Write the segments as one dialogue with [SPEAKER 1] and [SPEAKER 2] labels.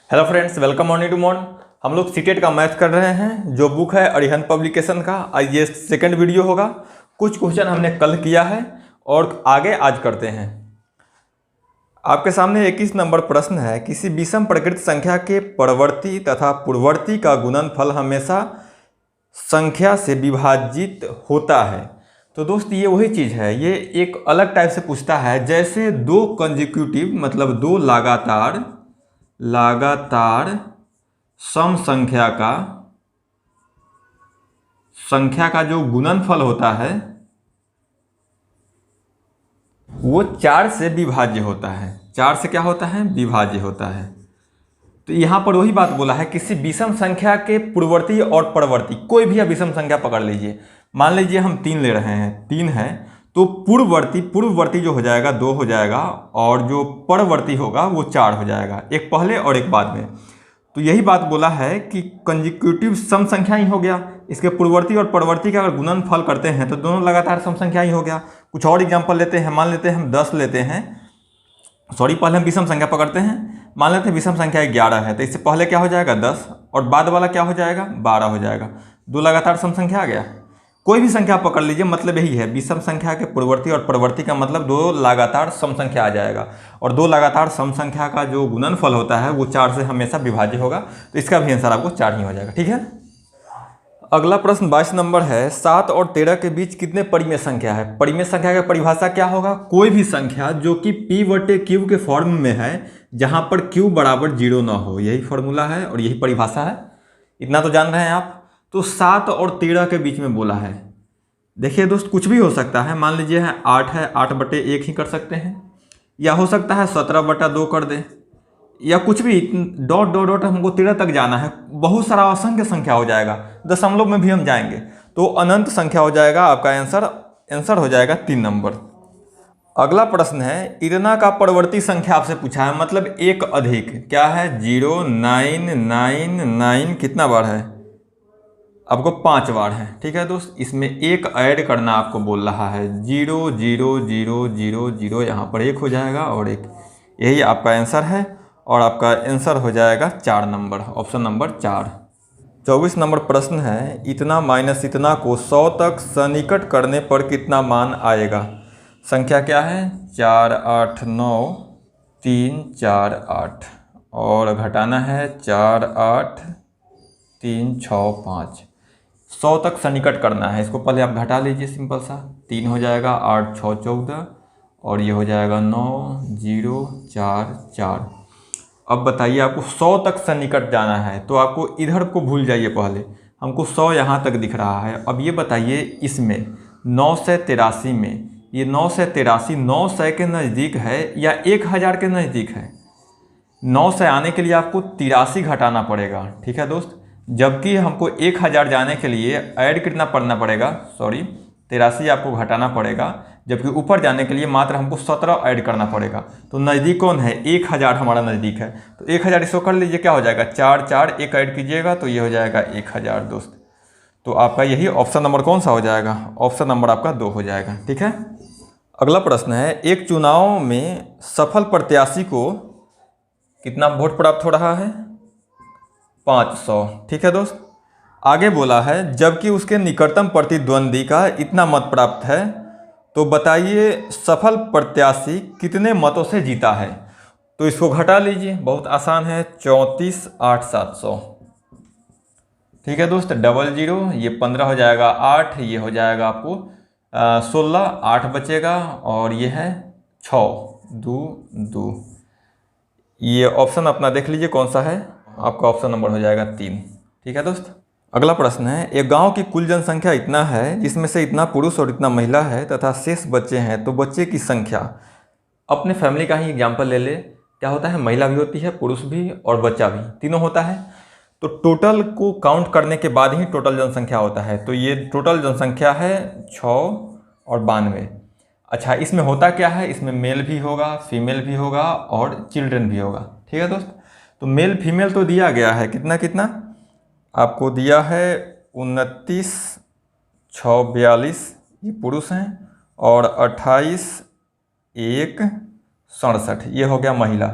[SPEAKER 1] Hello friends, welcome morning to morn. हम लोग CTET का मैथ कर रहे हैं। जो बुक है अरिहंत पब्लिकेशन का, आज ये सेकंड वीडियो होगा। कुछ क्वेश्चन हमने कल किया है और आगे आज करते हैं। आपके सामने 21 नंबर प्रश्न है। किसी विषम प्रकृत संख्या के परवर्ती तथा पूर्ववर्ती का गुणनफल हमेशा संख्या से विभाजित होता है। तो दोस्त ये वही चीज़ है, ये एक अलग टाइप से पूछता है। जैसे दो कंजिक्यूटिव मतलब दो लगातार सम संख्या का जो गुणनफल होता है वो 4 से विभाज्य होता है। 4 से क्या होता है? विभाज्य होता है। तो यहाँ पर वही बात बोला है, किसी विषम संख्या के पूर्ववर्ती और परवर्ती, कोई भी विषम संख्या पकड़ लीजिए। मान लीजिए हम 3 ले रहे हैं, 3 है तो पूर्ववर्ती जो हो जाएगा 2 हो जाएगा और जो परवर्ती होगा वो 4 हो जाएगा, एक पहले और एक बाद में। तो यही बात बोला है कि कंजिक्यूटिव सम संख्या ही हो गया। इसके पूर्ववर्ती और परवर्ती का अगर गुणनफल करते हैं तो दोनों लगातार सम संख्या ही हो गया। कुछ और एग्जांपल लेते हैं। मान लेते हैं हम 10 लेते हैं, पहले हम विषम संख्या पकड़ते हैं। मान लेते हैं विषम संख्या 11 है, तो इससे पहले क्या हो जाएगा 10 और बाद वाला क्या हो जाएगा 12 हो जाएगा। दो लगातार सम संख्या आ गया। कोई भी संख्या पकड़ लीजिए, मतलब यही है, विषम संख्या के पूर्ववर्ती और परवर्ती का मतलब दो लगातार सम संख्या आ जाएगा। और दो लगातार सम संख्या का जो गुणनफल होता है वो 4 से हमेशा विभाज्य होगा। तो इसका भी आंसर आपको 4 ही हो जाएगा। ठीक है। अगला प्रश्न 22 नंबर है। 7 और 13 के बीच कितने परिमेय संख्या है? परिमेय संख्या की परिभाषा क्या होगा? कोई भी संख्या जो कि P/Q के फॉर्म में है, जहां पर Q बराबर 0 ना हो। यही फॉर्मूला है और यही परिभाषा है। इतना तो जान रहे हैं आप। तो 7 और 13 के बीच में बोला है। देखिए दोस्त, कुछ भी हो सकता है। मान लीजिए 8 है, 8/1 ही कर सकते हैं, या हो सकता है 17/2 कर दें, या कुछ भी डॉट डॉट डॉट हमको 13 तक जाना है। बहुत सारा असंख्य संख्या हो जाएगा, दशमलव में भी हम जाएंगे तो अनंत संख्या हो जाएगा। आपका आंसर हो जाएगा 3 नंबर। अगला प्रश्न है, इतना का परवर्ती संख्या आपसे पूछा है, मतलब एक अधिक क्या है? 0 9 9 9 कितना बार है? आपको 5 बार है। ठीक है दोस्त, इसमें एक ऐड करना आपको बोल रहा है। 0 0 0 0 0 यहाँ पर एक हो जाएगा और एक, यही आपका आंसर है। और आपका आंसर हो जाएगा 4 नंबर, ऑप्शन नंबर 4। 24 नंबर प्रश्न है, इतना माइनस इतना को 100 तक सन्निकट करने पर कितना मान आएगा? संख्या क्या है? 4 8 9 3 4 8 और घटाना है 4 8 3 6 5। 100 तक सन्निकट करना है। इसको पहले आप घटा लीजिए, सिंपल सा। 3 हो जाएगा, 8 6 14 और ये हो जाएगा 9 0 4 4। अब बताइए, आपको 100 तक सन्निकट जाना है तो आपको इधर को भूल जाइए। पहले हमको 100 यहाँ तक दिख रहा है। अब ये बताइए, इसमें 9 से 83 में, ये 9 से 83 900 के नज़दीक है या 1000 के नज़दीक है? 9 से आने के लिए आपको 83 घटाना पड़ेगा। ठीक है दोस्त, जबकि हमको 1000 जाने के लिए ऐड कितना पड़ना पड़ेगा? 83 आपको घटाना पड़ेगा, जबकि ऊपर जाने के लिए मात्र हमको 17 ऐड करना पड़ेगा। तो नज़दीक कौन है? 1000 हमारा नज़दीक है। तो 1000 इसको कर लीजिए, क्या हो जाएगा? 4 4 1 ऐड कीजिएगा तो ये हो जाएगा 1000 दोस्त। तो आपका यही ऑप्शन नंबर कौन सा हो जाएगा? ऑप्शन नंबर आपका 2 हो जाएगा। ठीक है। अगला प्रश्न है, एक चुनाव में सफल प्रत्याशी को कितना वोट प्राप्त हो रहा है? 500। ठीक है दोस्त। आगे बोला है, जबकि उसके निकटतम प्रतिद्वंदी का इतना मत प्राप्त है, तो बताइए सफल प्रत्याशी कितने मतों से जीता है? तो इसको घटा लीजिए, बहुत आसान है। 34 8 700। ठीक है दोस्त, 00 ये 15 हो जाएगा, 8 ये हो जाएगा आपको 16, 8 बचेगा और ये है 6 2 2। ये ऑप्शन अपना देख लीजिए कौन सा है। आपका ऑप्शन नंबर हो जाएगा 3। ठीक है दोस्त। अगला प्रश्न है, एक गांव की कुल जनसंख्या इतना है, जिसमें से इतना पुरुष और इतना महिला है तथा शेष बच्चे हैं, तो बच्चे की संख्या। अपने फैमिली का ही एग्जांपल ले ले। क्या होता है? महिला भी होती है, पुरुष भी और बच्चा भी, तीनों होता है। तो टोटल को काउंट करने के बाद ही टोटल जनसंख्या होता है। तो ये टोटल जनसंख्या है 6 और 92। अच्छा, इसमें होता क्या है? इसमें मेल भी होगा, फीमेल भी होगा और चिल्ड्रन भी होगा। ठीक है दोस्त। तो मेल फीमेल तो दिया गया है, कितना कितना आपको दिया है? 29 6 42 ये पुरुष हैं और 28 1 67 ये हो गया महिला।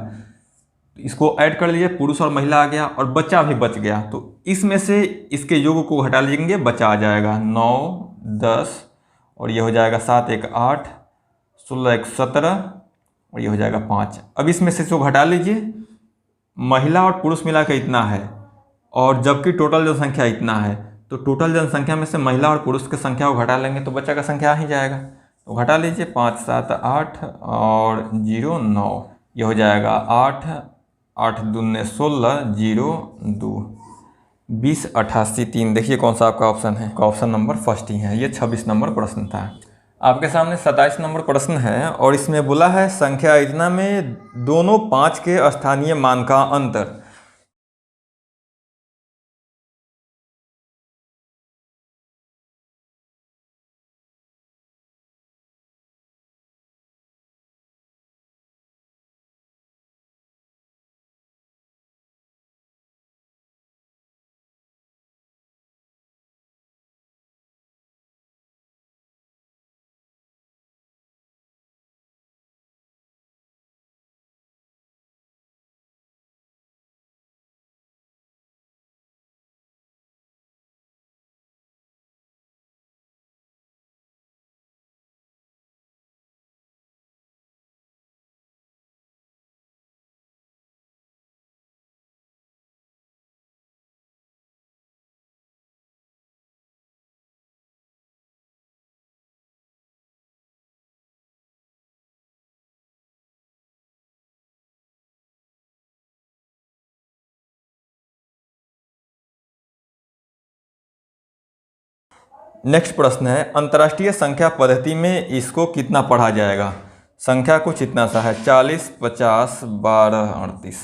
[SPEAKER 1] इसको ऐड कर लीजिए, पुरुष और महिला आ गया और बच्चा भी बच गया। तो इसमें से इसके योग को हटा लीजिए, बच्चा आ जाएगा 9, 10 और ये हो जाएगा 7, 1, 8, 16, 1, 17 और ये हो जाएगा 5। अब इसमें से जो घटा लीजिए, महिला और पुरुष मिला के इतना है और जबकि टोटल जनसंख्या इतना है, तो टोटल जनसंख्या में से महिला और पुरुष की संख्या को घटा लेंगे तो बच्चा का संख्या आ ही जाएगा। तो घटा लीजिए, 5, 7, 8 और 0, 9, ये हो जाएगा 8, 8 दूने 16, 0, 2, 20, 88, 3। देखिए कौन सा आपका ऑप्शन है, ऑप्शन नंबर फर्स्ट ही है। ये 26 नंबर प्रश्न था। आपके सामने 27 नंबर प्रश्न है और इसमें बोला है संख्या इतना में दोनों 5 के स्थानीय मान का अंतर। नेक्स्ट प्रश्न है अंतर्राष्ट्रीय संख्या पद्धति में इसको कितना पढ़ा जाएगा। संख्या कुछ इतना सा है 40, 50, 12, 38।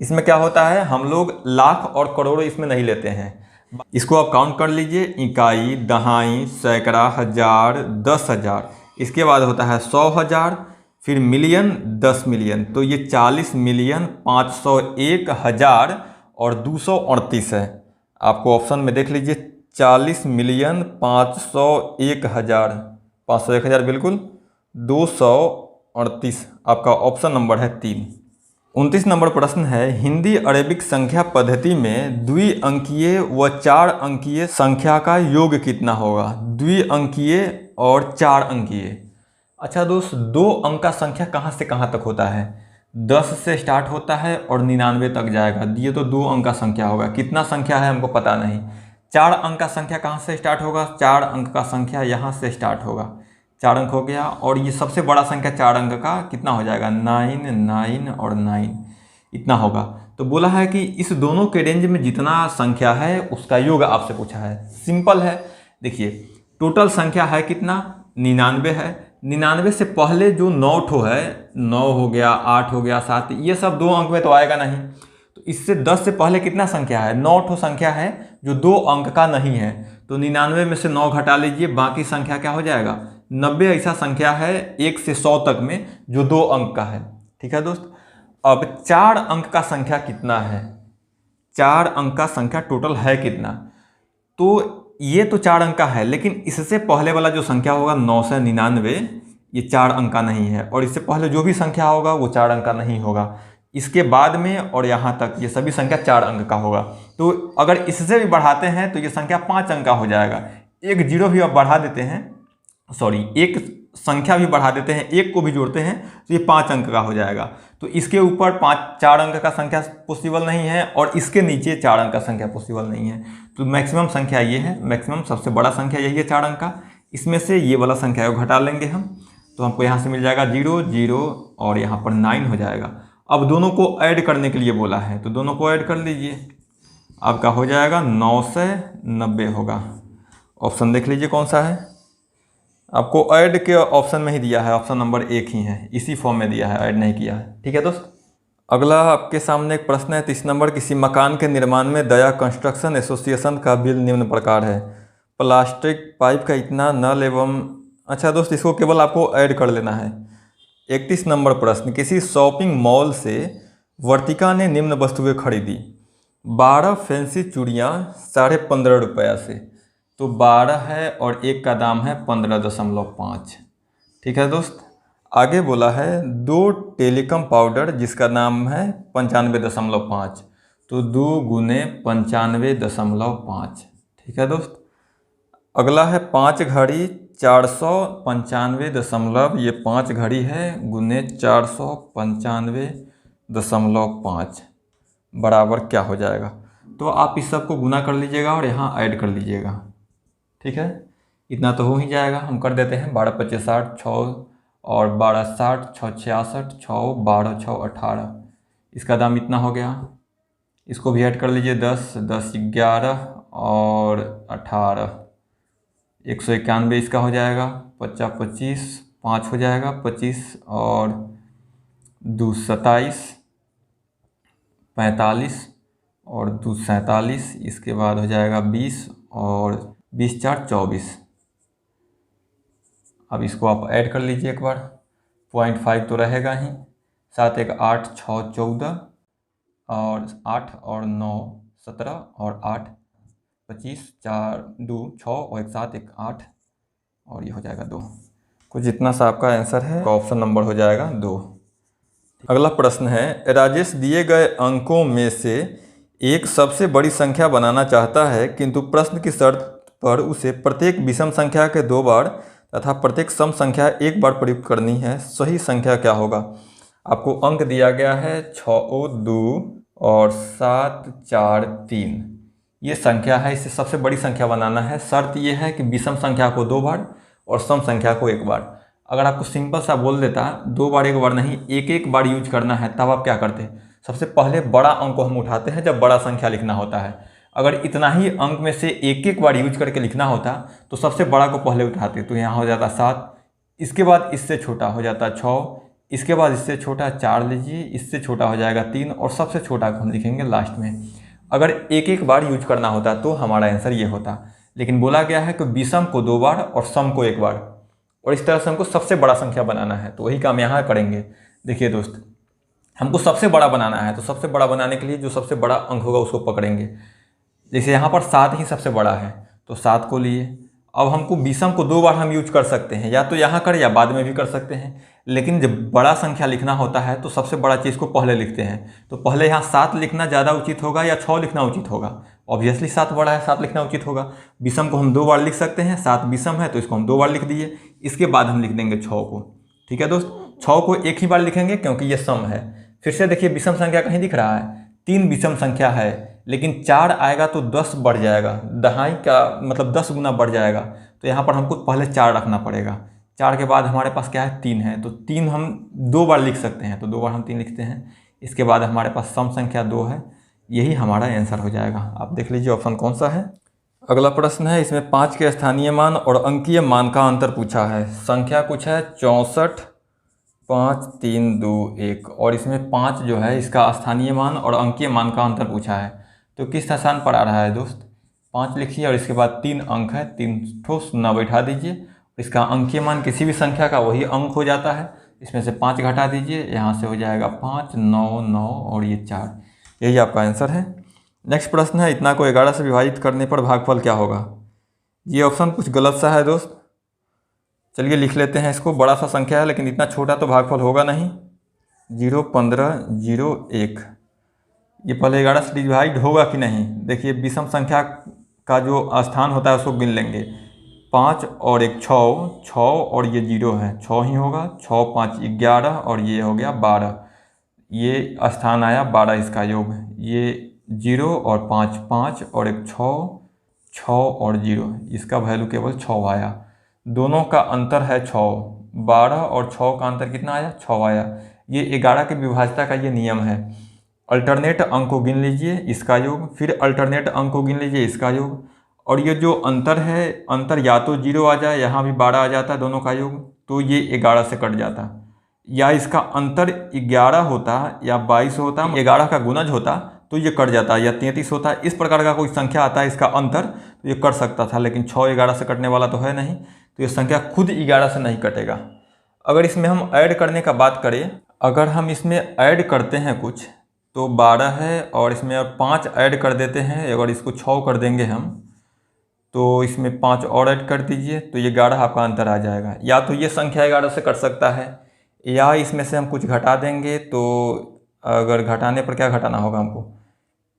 [SPEAKER 1] इसमें क्या होता है, हम लोग लाख और करोड़ इसमें नहीं लेते हैं। इसको आप काउंट कर लीजिए, इकाई, दहाई, सैकड़ा, हजार, 10,000। इसके बाद होता है 100,000, फिर मिलियन, 10 मिलियन। तो ये 40 मिलियन 501,000 और 238 है। आपको ऑप्शन में देख लीजिए, 40 मिलियन 501,000, 501,000 बिल्कुल, 238 आपका ऑप्शन नंबर है 3। 29 नंबर प्रश्न है हिंदी अरेबिक संख्या पद्धति में द्विअंकीय व 4 अंकीय संख्या का योग कितना होगा। द्विअंकीय और 4 अंकीय। अच्छा दोस्त, 2 अंक का संख्या कहाँ से कहाँ तक होता है, 10 से स्टार्ट होता है और 99 तक जाएगा। ये तो 2 अंक का संख्या होगा। कितना संख्या है हमको पता नहीं। 4 अंक का संख्या कहाँ से स्टार्ट होगा, 4 अंक का संख्या यहाँ से स्टार्ट होगा। 4 अंक हो गया और ये सबसे बड़ा संख्या 4 अंक का कितना हो जाएगा, 9, 9 और 9 इतना होगा। तो बोला है कि इस दोनों के रेंज में जितना संख्या है उसका योग आपसे पूछा है। सिंपल है, देखिए टोटल संख्या है कितना, 99 है। 99 से पहले जो 9 ठो है, 9 हो गया, 8 हो गया, 7, ये सब 2 अंक में तो आएगा नहीं। तो इससे 10 से पहले कितना संख्या है, 9 ठो संख्या है जो 2 अंक का नहीं है। तो 99 में से 9 घटा लीजिए, बाकी संख्या क्या हो जाएगा, 90 ऐसा संख्या है 1 से 100 तक में जो 2 अंक का है। ठीक है दोस्त। अब 4 अंक का संख्या कितना है, 4 अंक का संख्या टोटल है कितना। तो ये तो 4 अंक का है, लेकिन इससे पहले वाला जो संख्या होगा 9 से 99, ये 4 अंक का नहीं है। और इससे पहले जो भी संख्या होगा वो 4 अंक का नहीं होगा। इसके बाद में और यहाँ तक ये सभी संख्या 4 अंक का होगा। तो अगर इससे भी बढ़ाते हैं तो ये संख्या 5 अंक का हो जाएगा। एक जीरो भी आप बढ़ा देते हैं, सॉरी एक संख्या भी बढ़ा देते हैं, एक को भी जोड़ते हैं तो ये 5 अंक का हो जाएगा। तो इसके ऊपर 4 अंक का संख्या पॉसिबल नहीं है और इसके नीचे 4 अंक का संख्या पॉसिबल नहीं है। तो मैक्सिमम संख्या ये है, मैक्सिमम सबसे बड़ा संख्या यही है 4 अंक का। इसमें से ये वाला संख्या को घटा लेंगे हम, तो हमको यहाँ से मिल जाएगा 0, 0 और यहाँ पर 9 हो जाएगा। अब दोनों को ऐड करने के लिए बोला है, तो दोनों को ऐड कर लीजिए, आपका हो जाएगा 9 से 90 होगा। ऑप्शन देख लीजिए कौन सा है, आपको ऐड के ऑप्शन में ही दिया है, ऑप्शन नंबर 1 ही है, इसी फॉर्म में दिया है, ऐड नहीं किया है। ठीक है दोस्त। अगला आपके सामने एक प्रश्न है 30 नंबर, किसी मकान के निर्माण में दया कंस्ट्रक्शन एसोसिएशन का बिल निम्न प्रकार है। प्लास्टिक पाइप का इतना, नल एवं, अच्छा दोस्त इसको केवल आपको ऐड कर लेना है। 31 नंबर प्रश्न, किसी शॉपिंग मॉल से वर्तिका ने निम्न वस्तुएं खरीदी। 12 फैंसी चूड़ियाँ 15.5 रुपया से, तो 12 है और एक का दाम है 15.5। ठीक है दोस्त। आगे बोला है 2 टेलीकम पाउडर जिसका नाम है 95.5, तो 2 गुने 95.5। ठीक है दोस्त। अगला है 5 घड़ी 495 ये 5 घड़ी है गुने 495.5 बराबर क्या हो जाएगा। तो आप इस सब को गुना कर लीजिएगा और यहाँ ऐड कर लीजिएगा। ठीक है, इतना तो हो ही जाएगा। हम कर देते हैं 12 25 60, 6 और 12 60, 6 66, 6 12 6 18, इसका दाम इतना हो गया। इसको भी ऐड कर लीजिए 10 10 11 और 18, 191 इसका हो जाएगा। 50 25 5 हो जाएगा, 25 और 2 27, 45 और 2 47, इसके बाद हो जाएगा 20 और 20 4 24। अब इसको आप ऐड कर लीजिए एक बार। 0.5 तो रहेगा ही, 7 1 8 6 14 और 8 और 9 17 और 8 25, 4 2 6 और 1 7 1 8 और ये हो जाएगा 2। कुछ इतना सा आपका आंसर है, ऑप्शन नंबर हो जाएगा 2। अगला प्रश्न है, राजेश दिए गए अंकों में से एक सबसे बड़ी संख्या बनाना चाहता है, किंतु प्रश्न की शर्त पर उसे प्रत्येक विषम संख्या के 2 बार तथा प्रत्येक सम संख्या 1 बार प्रयुक्त करनी है। सही संख्या क्या होगा। आपको अंक दिया गया है 6 2 और 7 4 3, ये संख्या है, इसे सबसे बड़ी संख्या बनाना है। शर्त ये है कि विषम संख्या को 2 बार और सम संख्या को 1 बार। अगर आपको सिंपल सा बोल देता 2 बार 1 बार नहीं, एक बार यूज करना है, तब आप क्या करते। सबसे पहले बड़ा अंक को हम उठाते हैं जब बड़ा संख्या लिखना होता है। अगर इतना ही अंक में से एक बार यूज करके लिखना होता तो सबसे बड़ा को पहले उठाते, तो यहाँ हो जाता 7, इसके बाद इससे छोटा हो जाता 6, इसके बाद इससे छोटा 4 लीजिए, इससे छोटा हो जाएगा 3 और सबसे छोटा को हम लिखेंगे लास्ट में। अगर एक बार यूज करना होता तो हमारा आंसर ये होता, लेकिन बोला गया है कि विषम को 2 बार और सम को 1 बार, और इस तरह से हमको सबसे बड़ा संख्या बनाना है, तो वही काम यहाँ करेंगे। देखिए दोस्त, हमको सबसे बड़ा बनाना है, तो सबसे बड़ा बनाने के लिए जो सबसे बड़ा अंक होगा उसको पकड़ेंगे। जैसे यहाँ पर 7 ही सबसे बड़ा है, तो 7 को लिए। अब हमको विषम को 2 बार हम यूज कर सकते हैं, या तो यहाँ कर या बाद में भी कर सकते हैं, लेकिन जब बड़ा संख्या लिखना होता है तो सबसे बड़ा चीज़ को पहले लिखते हैं। तो पहले यहाँ 7 लिखना ज़्यादा उचित होगा या 6 लिखना उचित होगा। ऑब्वियसली 7 बड़ा है, 7 लिखना उचित होगा। विषम को हम 2 बार लिख सकते हैं, 7 विषम है तो इसको हम 2 बार लिख दिए। इसके बाद हम लिख देंगे 6 को। ठीक है दोस्त, 6 को एक ही बार लिखेंगे क्योंकि ये सम है। फिर से देखिए, विषम संख्या कहीं दिख रहा है, 3 विषम संख्या है, लेकिन 4 आएगा तो 10 बढ़ जाएगा, दहाई का मतलब 10 गुना बढ़ जाएगा। तो यहाँ पर हमको पहले 4 रखना पड़ेगा। 4 के बाद हमारे पास क्या है, 3 है, तो 3 हम 2 बार लिख सकते हैं, तो 2 बार हम 3 लिखते हैं। इसके बाद हमारे पास सम संख्या 2 है, यही हमारा आंसर हो जाएगा। आप देख लीजिए ऑप्शन कौन सा है। अगला प्रश्न है, इसमें 5 के स्थानीय मान और अंकीय मान का अंतर पूछा है। संख्या कुछ है 64 5 3 2 1, और इसमें 5 जो है इसका स्थानीय मान और अंकीय मान का अंतर पूछा है। तो किस स्थान पर आ रहा है दोस्त, 5 लिखिए और इसके बाद 3 अंक है, 3 ठोस न बैठा दीजिए। इसका अंकीय मान किसी भी संख्या का वही अंक हो जाता है। इसमें से 5 घटा दीजिए, यहाँ से हो जाएगा 5 9 9 और ये 4, यही आपका आंसर है। नेक्स्ट प्रश्न है, इतना को 11 से विभाजित करने पर भागफल क्या होगा। ये ऑप्शन कुछ गलत सा है दोस्त, चलिए लिख लेते हैं इसको। बड़ा सा संख्या है लेकिन इतना छोटा तो भागफल होगा नहीं। 0 15 0 1, ये पहले 11 से डिवाइड होगा कि नहीं। देखिए, विषम संख्या का जो स्थान होता है उसको गिन लेंगे। 5 और 1 6 और ये 0 है, 6 ही होगा। 6 5 11 और ये हो गया 12, ये स्थान आया 12, इसका योग। ये 0 और 5 5 और 1 6 और 0, इसका वैल्यू केवल 6 आया। दोनों का अंतर है 6, 12 और 6 का अंतर कितना आया, 6 आया। ये 11 की विभाज्यता का ये नियम है। अल्टरनेट अंक को गिन लीजिए, इसका योग, फिर अल्टरनेट अंक को गिन लीजिए, इसका योग, और ये जो अंतर है, अंतर या तो 0 आ जाए, यहाँ भी 12 आ जाता है, दोनों का योग, तो ये 11 से कट जाता। या इसका अंतर 11 होता या 22 होता, 11 का गुणज होता तो ये कट जाता, या 33 होता। इस प्रकार का कोई संख्या आता है इसका अंतर, तो ये कट सकता था, लेकिन 6 11 से कटने वाला तो है नहीं, तो ये संख्या खुद 11 से नहीं कटेगा। अगर इसमें हम ऐड करने का बात करें, अगर हम इसमें ऐड करते हैं कुछ, तो 12 है और इसमें और 5 ऐड कर देते हैं। अगर इसको 6 कर देंगे हम, तो इसमें 5 और ऐड कर दीजिए, तो ये 11 आपका अंतर आ जाएगा। या तो ये संख्या 11 से कट सकता है, या इसमें से हम कुछ घटा देंगे, तो अगर घटाने पर क्या घटाना होगा हमको,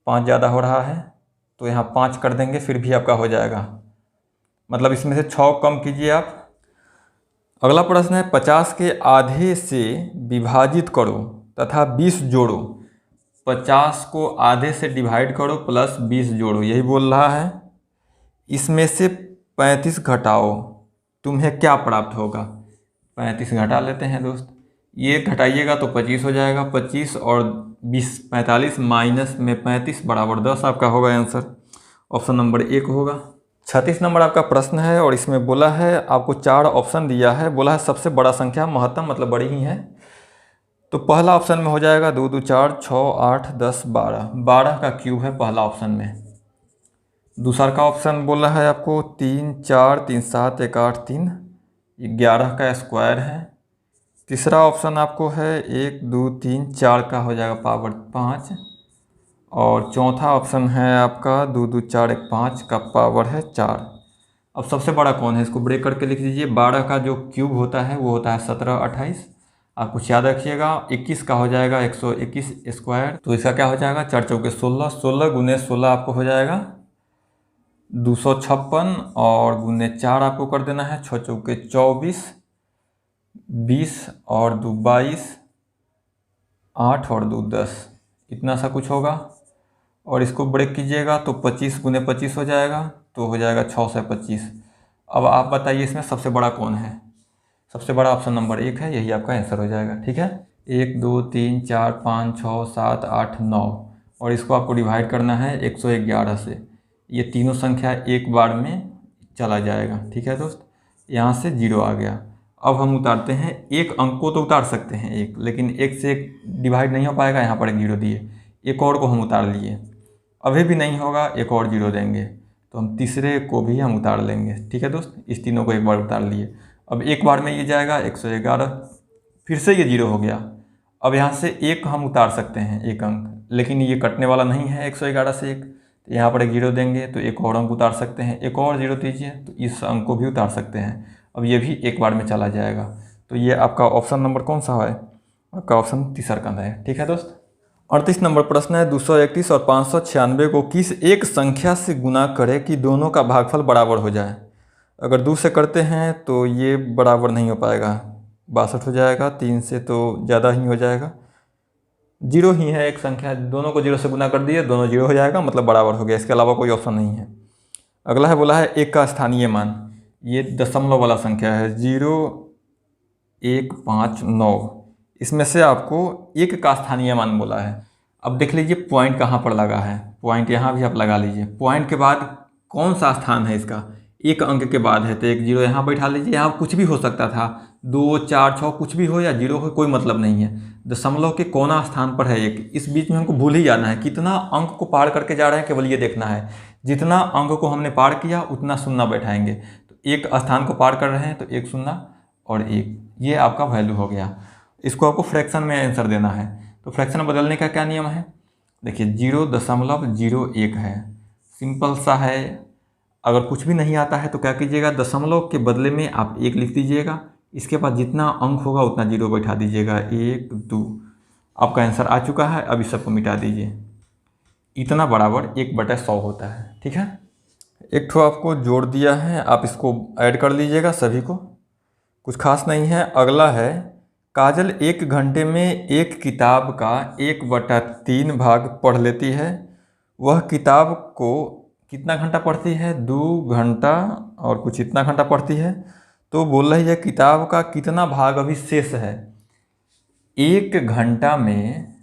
[SPEAKER 1] 5 ज़्यादा हो रहा है तो यहाँ 5 कर देंगे, फिर भी आपका हो जाएगा। मतलब इसमें से 6 कम कीजिए आप। अगला प्रश्न है 50 के आधे से विभाजित करो तथा 20 जोड़ो। 50 को आधे से डिवाइड करो प्लस 20 जोड़ो, यही बोल रहा है। इसमें से 35 घटाओ, तुम्हें क्या प्राप्त होगा। 35 घटा लेते हैं दोस्त, ये घटाइएगा तो 25 हो जाएगा। 25 और 20 45 माइनस में 35 बराबर 10 आपका होगा आंसर। ऑप्शन नंबर 1 होगा। 36 नंबर आपका प्रश्न है और इसमें बोला है, आपको 4 ऑप्शन दिया है। बोला है सबसे बड़ा संख्या महत्तम, मतलब बड़ी ही है। तो पहला ऑप्शन में हो जाएगा 2 2 4 6 8 10 12, 12 का क्यूब है पहला ऑप्शन में। दूसरा का ऑप्शन बोला है आपको 3 4 3 7 1 8 3, 11 का स्क्वायर है। तीसरा ऑप्शन आपको है 1 2 3 4 का हो जाएगा पावर 5, और चौथा ऑप्शन है आपका 2 2 4 1 5 का पावर है 4। अब सबसे बड़ा कौन है, इसको ब्रेक करके लिख दीजिए। 12 का जो क्यूब होता है वो होता है 17 28, आप कुछ याद रखिएगा। 21 का हो जाएगा 121 स्क्वायर, तो इसका क्या हो जाएगा 4 चौके 16, 16 गुने 16 आपको हो जाएगा 256, और गुने 4 आपको कर देना है 6 चौके 24, 20 और 2 22, 8 और 2 10, इतना सा कुछ होगा। और इसको ब्रेक कीजिएगा तो 25 गुने 25 हो जाएगा, तो हो जाएगा 6 से 25। अब आप बताइए इसमें सबसे बड़ा कौन है। सबसे बड़ा ऑप्शन नंबर 1 है, यही आपका आंसर हो जाएगा। ठीक है, 1 2 3 4 5 6 7 8 9, और इसको आपको डिवाइड करना है 111 से। ये तीनों संख्या एक बार में चला जाएगा। ठीक है दोस्त, यहाँ से 0 आ गया। अब हम उतारते हैं, एक अंक को तो उतार सकते हैं एक, लेकिन एक से एक डिवाइड नहीं हो पाएगा, यहाँ पर एक 0 दिए। एक और को हम उतार लिए, अभी भी नहीं होगा, एक और 0 देंगे तो हम तीसरे को भी हम उतार लेंगे। ठीक है दोस्त, इस तीनों को एक बार उतार लिए। अब एक बार में ये जाएगा 111, फिर से ये 0 हो गया। अब यहाँ से एक हम उतार सकते हैं, एक अंक, लेकिन ये कटने वाला नहीं है 111 से एक, तो यहाँ पर एक 0 देंगे तो एक और अंक उतार सकते हैं। एक और 0 दीजिए तो इस अंक को भी उतार सकते हैं। अब ये भी एक बार में चला जाएगा। तो ये आपका ऑप्शन नंबर कौन सा है, आपका ऑप्शन तीसरा का है। ठीक है दोस्त। 38 नंबर प्रश्न है 231 और 596 को किस एक संख्या से गुना करें कि दोनों का भागफल बराबर हो जाए। अगर 2 से करते हैं तो ये बराबर नहीं हो पाएगा, 62 हो जाएगा। 3 से तो ज़्यादा ही हो जाएगा। 0 ही है एक संख्या, दोनों को 0 से गुना कर दिए, दोनों 0 हो जाएगा, मतलब बराबर हो गया। इसके अलावा कोई ऑप्शन नहीं है। अगला है, बोला है 1 का स्थानीय मान, ये दशमलव वाला संख्या है 0159। इसमें से आपको 1 का स्थानीय मान बोला है। अब देख लीजिए पॉइंट कहाँ पर लगा है, पॉइंट यहाँ भी आप लगा लीजिए। पॉइंट के बाद कौन सा स्थान है इसका, 1 अंक के बाद है, तो एक 0 यहाँ बैठा लीजिए। यहाँ कुछ भी हो सकता था, 2 4 6 कुछ भी हो या 0 हो, कोई मतलब नहीं है। दशमलव के कोना स्थान पर है 1, इस बीच में हमको भूल ही जाना है। कितना अंक को पार करके जा रहे हैं, केवल ये देखना है। जितना अंक को हमने पार किया उतना शून्य बैठाएंगे। तो 1 स्थान को पार कर रहे हैं तो 1 शून्य और 1, ये आपका वैल्यू हो गया। इसको आपको फ्रैक्शन में आंसर देना है। तो फ्रैक्शन बदलने का क्या नियम है, देखिए 0.01 है, सिंपल सा है। अगर कुछ भी नहीं आता है तो क्या कीजिएगा, दशमलव के बदले में आप 1 लिख दीजिएगा। इसके बाद जितना अंक होगा उतना 0 बैठा दीजिएगा, 1 2, आपका आंसर आ चुका है। अब इस सबको मिटा दीजिए, इतना बराबर 1/100 होता है। ठीक है, एक ठो आपको जोड़ दिया है, आप इसको ऐड कर लीजिएगा सभी को, कुछ खास नहीं है। अगला है, काजल 1 घंटे में एक किताब का 1/3 भाग पढ़ लेती है। वह किताब को कितना घंटा पढ़ती है, 2 घंटा और कुछ इतना घंटा पढ़ती है। तो बोल रही है किताब का कितना भाग अभी शेष है। 1 घंटा में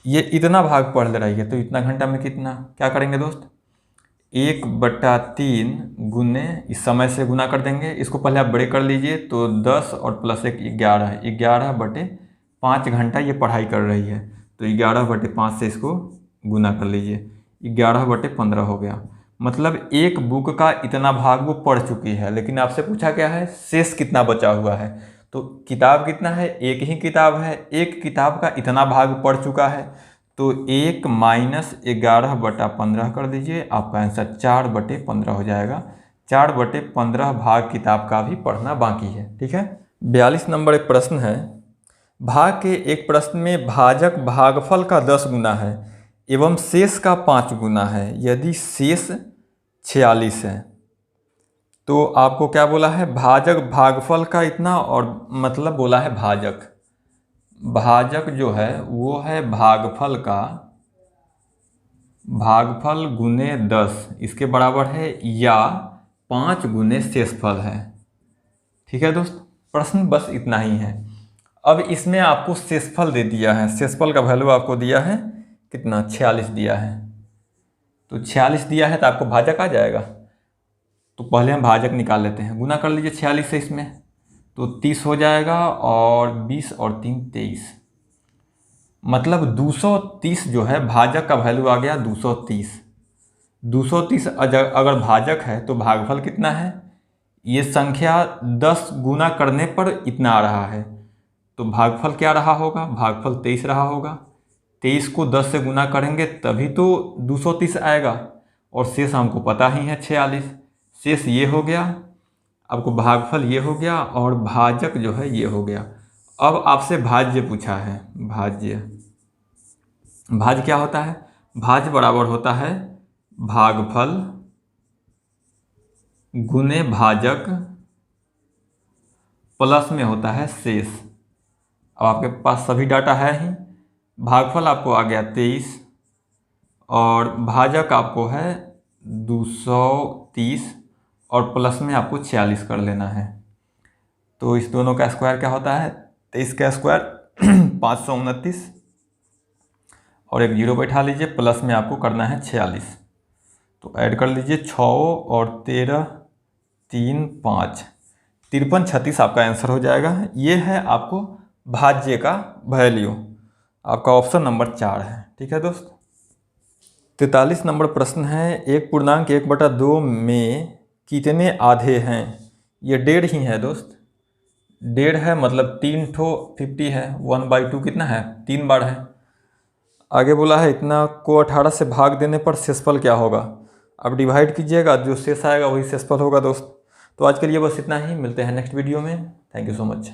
[SPEAKER 1] ये इतना भाग पढ़ ले रही है, तो इतना घंटा में कितना, क्या करेंगे दोस्त, 1/3 गुने इस समय से गुना कर देंगे। इसको पहले आप ब्रेक कर लीजिए, तो 10 और प्लस 1 11, 11/5 घंटा ये पढ़ाई कर रही है। तो 11/5 से इसको गुना कर लीजिए, 11/15 हो गया। मतलब एक बुक का इतना भाग वो पढ़ चुकी है। लेकिन आपसे पूछा क्या है, शेष कितना बचा हुआ है। तो किताब कितना है, एक ही किताब है, एक किताब का इतना भाग पढ़ चुका है। तो 1 माइनस 11/15 कर दीजिए, आपका आंसर 4/15 हो जाएगा। 4/15 भाग किताब का भी पढ़ना बाकी है। ठीक है, 42 नंबर एक प्रश्न है, भाग के एक प्रश्न में भाजक भागफल का 10 गुना है एवं शेष का 5 गुना है, यदि शेष 46 है तो आपको क्या बोला है, भाजक भागफल का इतना, और मतलब बोला है भाजक जो है वो है भागफल गुने 10 इसके बराबर है, या 5 गुने शेषफल है। ठीक है दोस्त, प्रश्न बस इतना ही है। अब इसमें आपको शेषफल दे दिया है, शेषफल का वैल्यू आपको दिया है कितना, 46 दिया है। तो 46 दिया है तो आपको भाजक आ जाएगा। तो पहले हम भाजक निकाल लेते हैं, गुना कर लीजिए 46 से इसमें, तो 30 हो जाएगा, और 20 और 3 23, मतलब 230 जो है भाजक का वैल्यू आ गया 230। 230 अगर भाजक है तो भागफल कितना है, ये संख्या 10 गुना करने पर इतना आ रहा है, तो भागफल क्या रहा होगा, भागफल 23 रहा होगा। 23 को 10 से गुना करेंगे तभी तो 230 आएगा, और शेष हमको पता ही है 46। शेष ये हो गया, आपको भागफल ये हो गया, और भाजक जो है ये हो गया। अब आपसे भाज्य पूछा है, भाज्य क्या होता है, भाज्य बराबर होता है भागफल गुने भाजक प्लस में होता है शेष। अब आपके पास सभी डाटा है ही, भागफल आपको आ गया 23 और भाजक आपको है 230, और प्लस में आपको 46 कर लेना है। तो इस दोनों का स्क्वायर क्या होता है, 23 का स्क्वायर 529, और एक जीरो बैठा लीजिए, प्लस में आपको करना है 46। तो ऐड कर लीजिए 6 और 13 3 5 53 36 आपका आंसर हो जाएगा। ये है आपको भाज्य का वैल्यू, आपका ऑप्शन नंबर 4 है। ठीक है दोस्त। 43 नंबर प्रश्न है, 1.1/2 में कितने आधे हैं। ये 1.5 ही है दोस्त, 1.5 है मतलब 3 ठो 50 है, 1/2 कितना है, 3 बार है। आगे बोला है इतना को 18 से भाग देने पर शेषफल क्या होगा। अब डिवाइड कीजिएगा, जो शेष आएगा वही शेषफल होगा दोस्त। तो आज के लिए बस इतना ही, मिलते हैं नेक्स्ट वीडियो में। Thank you so much.